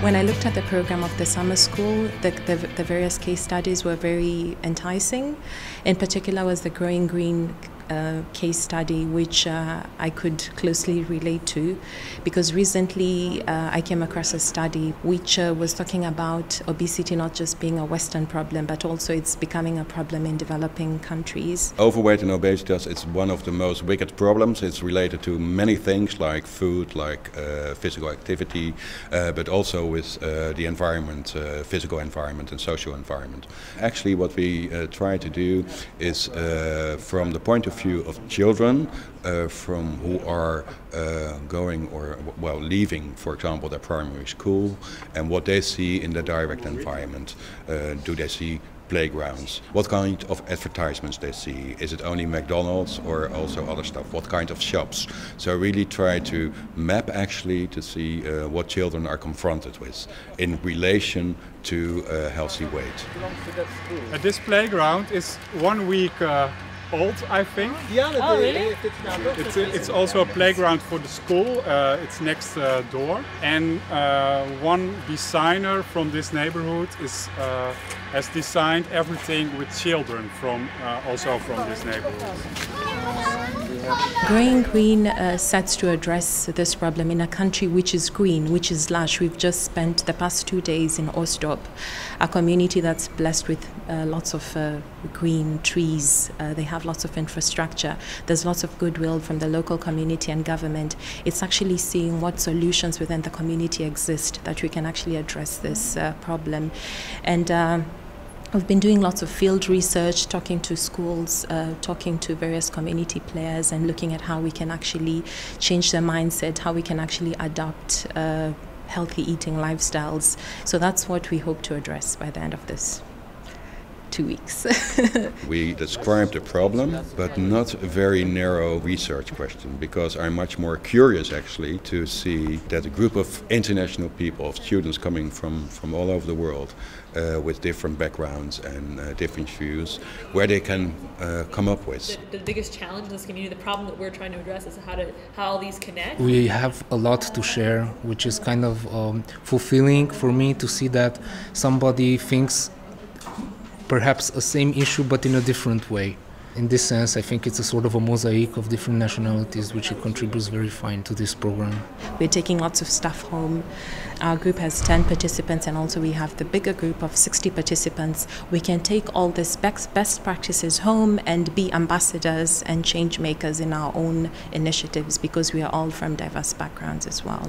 When I looked at the program of the summer school, the various case studies were very enticing. In particular was the Growing Green case study, which I could closely relate to, because recently I came across a study which was talking about obesity not just being a Western problem, but also it's becoming a problem in developing countries. Overweight and obesity, it's one of the most wicked problems. It's related to many things like food, like physical activity, but also with the environment, physical environment and social environment. Actually, what we try to do is from the point of view of children from who are going or leaving, for example, their primary school, and what they see in the direct environment. Do they see playgrounds? What kind of advertisements they see? Is it only McDonald's or also other stuff? What kind of shops? So really try to map actually to see what children are confronted with in relation to a healthy weight. This playground is 1 week old, I think. Oh, really? It's also a playground for the school. It's next door. And one designer from this neighborhood has designed everything with children also from this neighborhood. Growing Green sets to address this problem in a country which is green, which is lush. We've just spent the past 2 days in Oostdorp, a community that's blessed with lots of green trees. They have lots of infrastructure. There's lots of goodwill from the local community and government. It's actually seeing what solutions within the community exist that we can actually address this problem. And we've been doing lots of field research, talking to schools, talking to various community players, and looking at how we can actually change their mindset, how we can actually adopt healthy eating lifestyles. So that's what we hope to address by the end of this 2 weeks. We described the problem, but not a very narrow research question, because I'm much more curious actually to see that a group of international people, of students coming from all over the world, with different backgrounds and different views, where they can come up with. The biggest challenge in this community, the problem that we're trying to address, is how these connect. We have a lot to share, which is kind of fulfilling for me to see that somebody thinks perhaps a same issue but in a different way. In this sense, I think it's a sort of a mosaic of different nationalities, which it contributes very fine to this program. We're taking lots of stuff home. Our group has 10 participants, and also we have the bigger group of 60 participants. We can take all these best practices home and be ambassadors and change makers in our own initiatives, because we are all from diverse backgrounds as well.